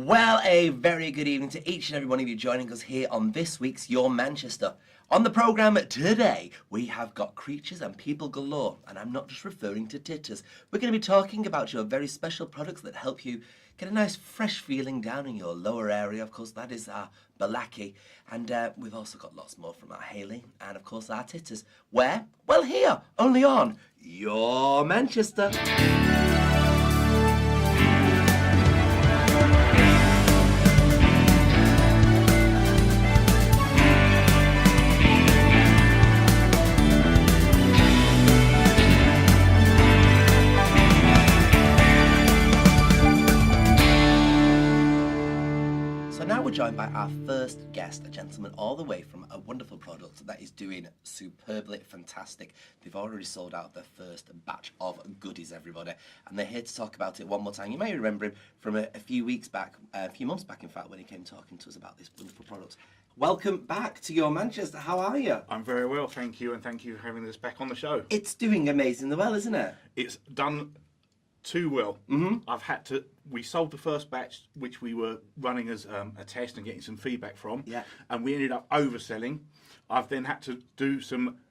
Well, a very good evening to each and every one of you joining us here on this week's Your Manchester. On the programme today, we have got creatures and people galore, and I'm not just referring to titters. We're going to be talking about your very special products that help you get a nice fresh feeling down in your lower area. Of course, that is our Bolaki, and we've also got lots more from our Hayley and, of course, our titters. Where? Well, here, only on Your Manchester. Joined by our first guest, a gentleman all the way from a wonderful product that is doing superbly fantastic. They've already sold out their first batch of goodies, everybody, and they're here to talk about it one more time. You may remember him from a few weeks back, a few months back, in fact, when he came talking to us about this wonderful product. Welcome back to Your Manchester. How are you? I'm very well, thank you, and thank you for having us back on the show. It's doing amazingly well, isn't it? It's done too well. We sold the first batch, which we were running as a test and getting some feedback from, and we ended up overselling. I've then had to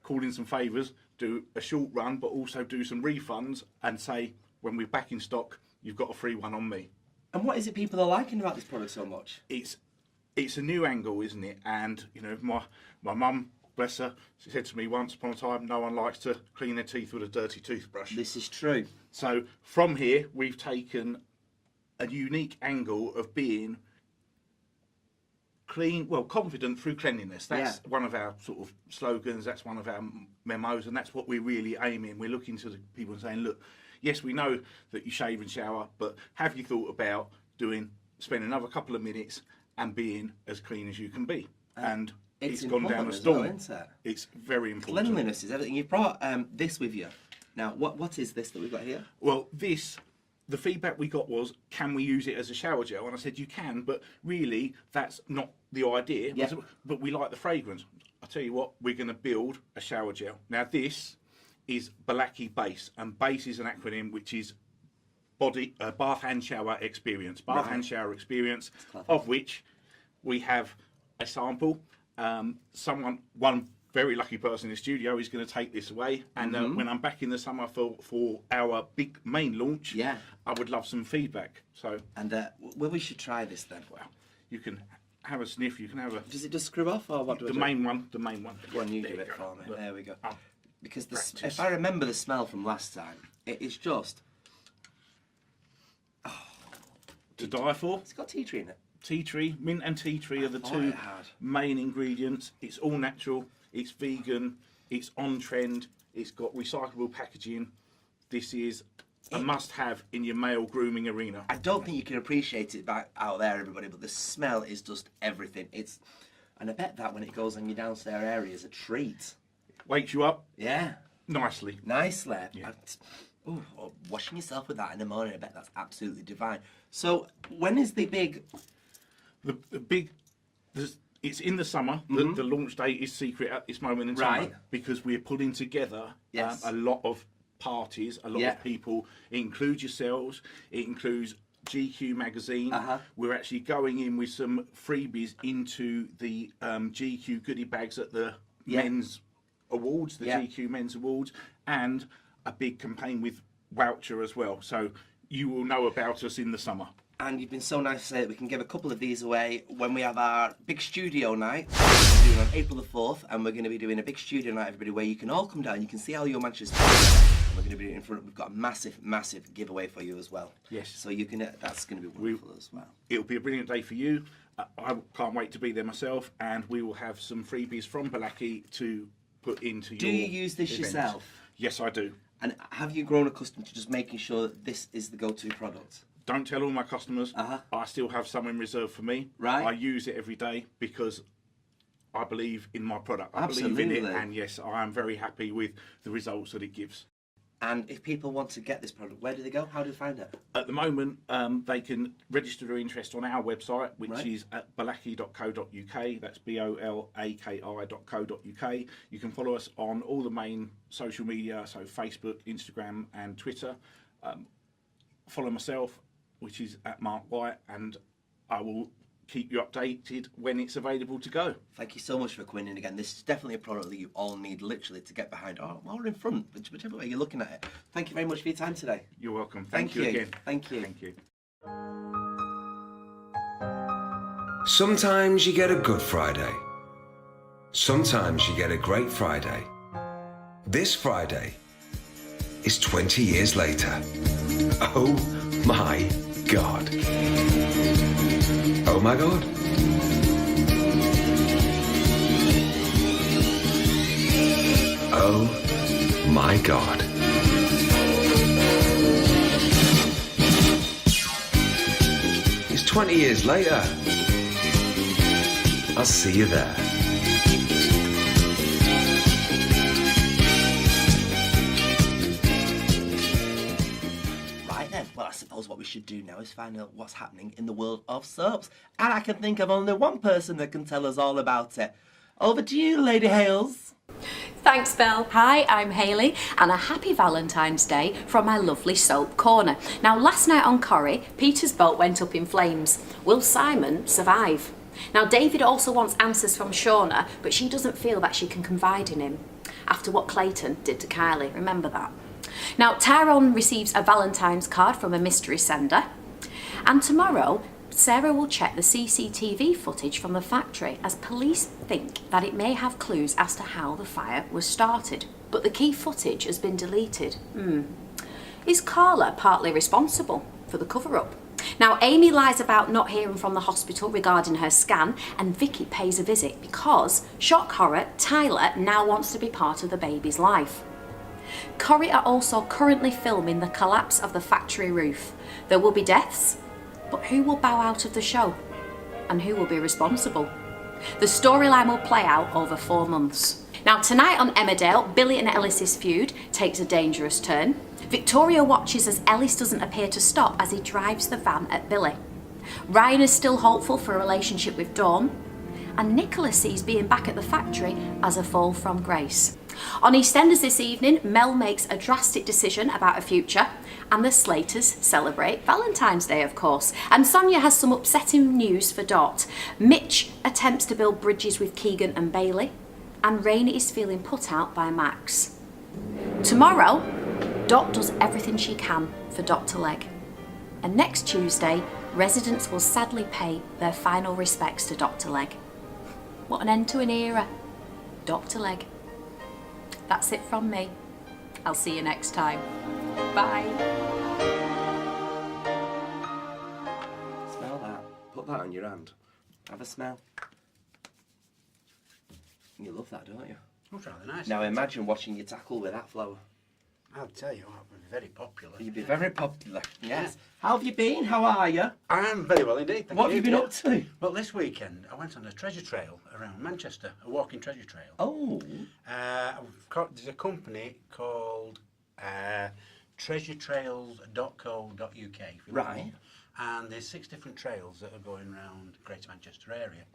call in some favours, do a short run, but also do some refunds and say, when we're back in stock, you've got a free one on me. And what is it people are liking about this product so much? It's a new angle, isn't it? And you know, my mum, bless her, she said to me once upon a time, no one likes to clean their teeth with a dirty toothbrush. This is true. So from here, we've taken a unique angle of being clean, well, confident through cleanliness. That's one of our sort of slogans, that's one of our memos, and that's what we're really aiming. We're looking to the people and saying, look, yes, we know that you shave and shower, but have you thought about spending another couple of minutes and being as clean as you can be? And it's gone down a storm. Well, isn't it? It's very important. Cleanliness is everything. You've brought this with you. Now, what is this that we've got here? Well, the feedback we got was, can we use it as a shower gel? And I said, you can, but really, that's not the idea. Yeah. But we like the fragrance. I'll tell you what, we're going to build a shower gel. Now, this is Bolaki Base, and BASE is an acronym which is Bath and Shower Experience. Bath and Shower Experience, of which we have a sample. One very lucky person in the studio is going to take this away, and when I'm back in the summer for our big main launch, I would love some feedback. So, and well, we should try this then. Well, you can have a sniff. You can have a. Does it just screw off, or what? The main one. The main one. Go on, you give it for me. There we go. Because if I remember the smell from last time, it is just to die for. It's got tea tree in it. Tea tree, mint and tea tree are the two main ingredients. It's all natural, it's vegan, it's on trend, it's got recyclable packaging. This is a must-have in your male grooming arena. I don't think you can appreciate it back out there, everybody, but the smell is just everything. And I bet that when it goes on your downstairs area is a treat. Wakes you up. Yeah. Nicely. Nicely. Yeah. Washing yourself with that in the morning, I bet that's absolutely divine. So, when is the big... It's in the summer. The launch date is secret at this moment in time, because we're putting together a lot of parties, a lot of people. It includes yourselves. It includes GQ magazine. We're actually going in with some freebies into the GQ goodie bags at the men's awards, the GQ men's awards, and a big campaign with voucher as well. So you will know about us in the summer. And you've been so nice to say that we can give a couple of these away when we have our big studio night. We're doing on April the 4th, and we're going to be doing a big studio night, everybody, where you can all come down. You can see how your Manchester. We're going to be doing it in front. We've got a massive giveaway for you as well. Yes. So you can. That's going to be wonderful as well. It'll be a brilliant day for you. I can't wait to be there myself, and we will have some freebies from Bolaki to put into your. Do you use this yourself? Yes, I do. And have you grown accustomed to just making sure that this is the go-to product? Don't tell all my customers. I still have some in reserve for me. Right. I use it every day because I believe in my product. I believe in it, and yes, I am very happy with the results that it gives. And if people want to get this product, where do they go? How do they find it? At the moment, they can register their interest on our website, which is at bolaki.co.uk. That's bolaki.co.uk. You can follow us on all the main social media, so Facebook, Instagram, and Twitter. Follow myself, which is at Mark White, and I will keep you updated when it's available to go. Thank you so much for coming in again. This is definitely a product that you all need, literally, to get behind, or in front, whichever way you're looking at it. Thank you very much for your time today. You're welcome. Thank you again. Thank you. Thank you. Sometimes you get a Good Friday. Sometimes you get a Great Friday. This Friday is 20 years later. Oh my God. Oh my God. Oh my God. It's 20 years later. I'll see you there. Right then, well, I suppose what we should do now is find out what's happening in the world of soaps. And I can think of only one person that can tell us all about it. Over to you, Lady Hales. Thanks, Belle. Hi, I'm Hayley, and a happy Valentine's Day from my lovely soap corner. Now, last night on Corrie, Peter's boat went up in flames. Will Simon survive? Now, David also wants answers from Shauna, but she doesn't feel that she can confide in him after what Clayton did to Kylie. Remember that. Now, Tyrone receives a Valentine's card from a mystery sender. And tomorrow, Sarah will check the CCTV footage from the factory as police think that it may have clues as to how the fire was started. But the key footage has been deleted. Is Carla partly responsible for the cover-up? Now, Amy lies about not hearing from the hospital regarding her scan, and Vicky pays a visit because, shock horror, Tyler now wants to be part of the baby's life. Corrie are also currently filming the collapse of the factory roof. There will be deaths, but who will bow out of the show? And who will be responsible? The storyline will play out over 4 months. Now, tonight on Emmerdale, Billy and Ellis's feud takes a dangerous turn. Victoria watches as Ellis doesn't appear to stop as he drives the van at Billy. Ryan is still hopeful for a relationship with Dawn, and Nicola sees being back at the factory as a fall from grace. On EastEnders this evening, Mel makes a drastic decision about a future, and the Slaters celebrate Valentine's Day, of course. And Sonia has some upsetting news for Dot. Mitch attempts to build bridges with Keegan and Bailey, and Rainey is feeling put out by Max. Tomorrow, Dot does everything she can for Dr. Legg. And next Tuesday, residents will sadly pay their final respects to Dr. Legg. What an end to an era. Dr. Legg. That's it from me. I'll see you next time. Bye. Smell that. Put that on your hand. Have a smell. You love that, don't you? That's rather nice. Now imagine watching you tackle with that flower. I'll tell you what, it would be very popular. You'd be very popular, yes. How have you been? How are you? I'm very well indeed. Thank What have you been Yeah. up to? Well, this weekend I went on a treasure trail around Manchester, a walking treasure trail. Oh. There's a company called treasuretrails.co.uk. if you look Right. them up. And there's 6 different trails that are going around the Greater Manchester area.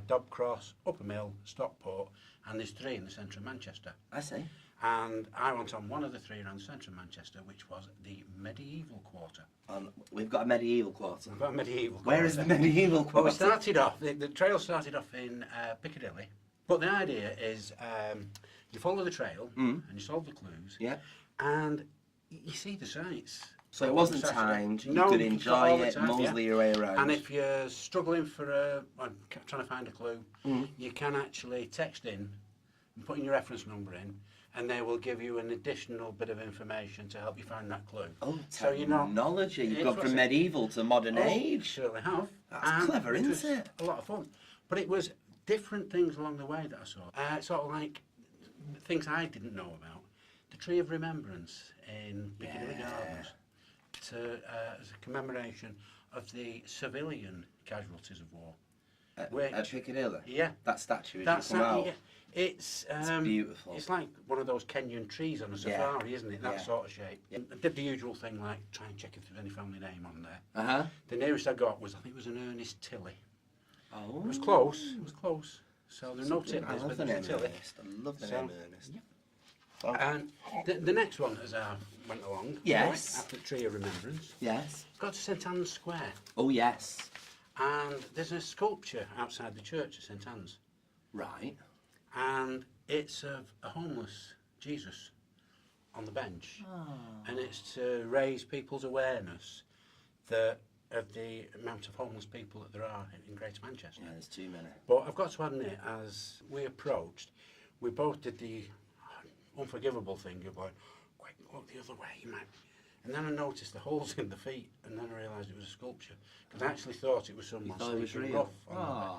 Dobcross, Upper Mill, Stockport, and there's 3 in the centre of Manchester. I see. And I went on one of the 3 around the centre of Manchester, which was the medieval quarter. We've got a medieval quarter. We've got a medieval quarter. Where is the medieval quarter? Well, we started off, the trail started off in Piccadilly, but the idea is you follow the trail and you solve the clues, Yeah. and you see the sights. So it wasn't Saturday. timed, you No, could you've got all enjoy the it, time, mosey yeah. your way around. And if you're struggling for trying to find a clue, you can actually text in and put in your reference number in, and they will give you an additional bit of information to help you find that clue. Oh, So you're not- technology. You've It's gone what's from it- medieval to modern Oh, age. certainly have. That's And clever, it isn't was it? A lot of fun. But it was different things along the way that I saw. Sort of like things I didn't know about. The Tree of Remembrance in Piccadilly Gardens as a commemoration of the civilian casualties of war. At Piccadilly? Yeah. That statue as That's you come out. yeah. It's beautiful. It's like one of those Kenyan trees on a safari, isn't it? That Yeah. sort of shape. I did the usual thing, like try and check if there's any family name on there. Uh-huh. The nearest I got was, I think it was an Ernest Tilly. Oh. It was close. It was close. So there were no I Titleys, love but the there name was a Tilly. Ernest. I love the So- name Ernest. And the next one, as I went along, Yes. after the Tree of Remembrance, Yes. got to St Anne's Square. Oh, yes. And there's a sculpture outside the church at St Anne's. Right. And it's of a homeless Jesus on the bench. And it's to raise people's awareness of the amount of homeless people that there are in Greater Manchester. Yeah, there's too many. But I've got to admit, as we approached, we both did the unforgivable thing of going, quick, look the other way, you might. And then I noticed the holes in the feet, and then I realised it was a sculpture. Because I actually thought it was someone sleeping rough on the bed.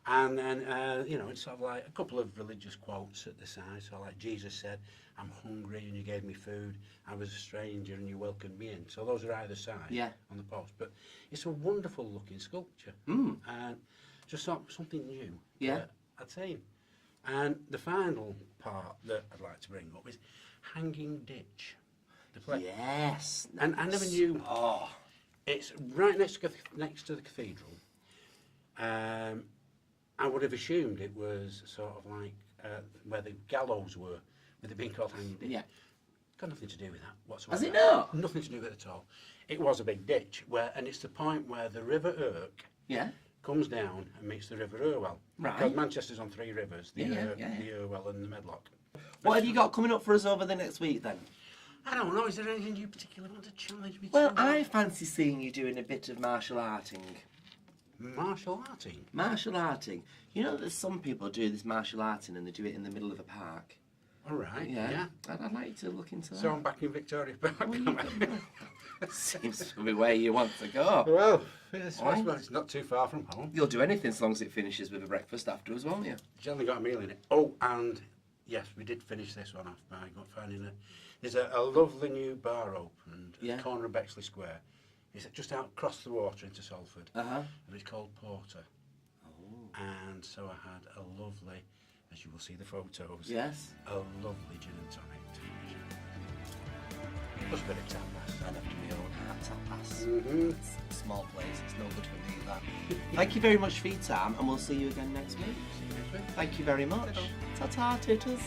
And then, you know, it's sort of like a couple of religious quotes at the side. So like Jesus said, I'm hungry and you gave me food. I was a stranger and you welcomed me in. So those are either side on the post. But it's a wonderful looking sculpture. And just something new that I'd seen. And the final part that I'd like to bring up is Hanging Ditch. The play. Yes. And I never knew. Oh. It's right next to the cathedral. I would have assumed it was sort of like where the gallows were, with it being called Hanging Ditch. Yeah. Got nothing to do with that whatsoever. Has it not? Nothing to do with it at all. It was a big ditch, and it's the point where the River Irk comes down and meets the River Irwell. Right. Because Manchester's on 3 rivers, the Irwell and the Medlock. What have you got coming up for us over the next week then? I don't know, is there anything you particularly want to challenge me to? Well, I fancy seeing you doing a bit of martial arting. Martial arting? Martial arting. You know that some people do this martial arting and they do it in the middle of a park? All right, Yeah. I'd like you to look into that. So I'm back in Victoria Park. Seems to be where you want to go. Well, it's not too far from home. You'll do anything as long as it finishes with a breakfast afterwards, won't you? Generally got a meal in it. Oh, and yes, we did finish this one off by finding there's a lovely new bar opened at the corner of Bexley Square. It's just out across the water into Salford. And it's called Porter. And so I had a lovely, as you will see the photos, a lovely gin and tonic to finish. Plus a bit of tapas. I'd have to my own hat tapas. It's a small place, it's no good for me that. Thank you very much for your time and we'll see you again next week. See you next week. Thank you very much. Ta-ta, titters.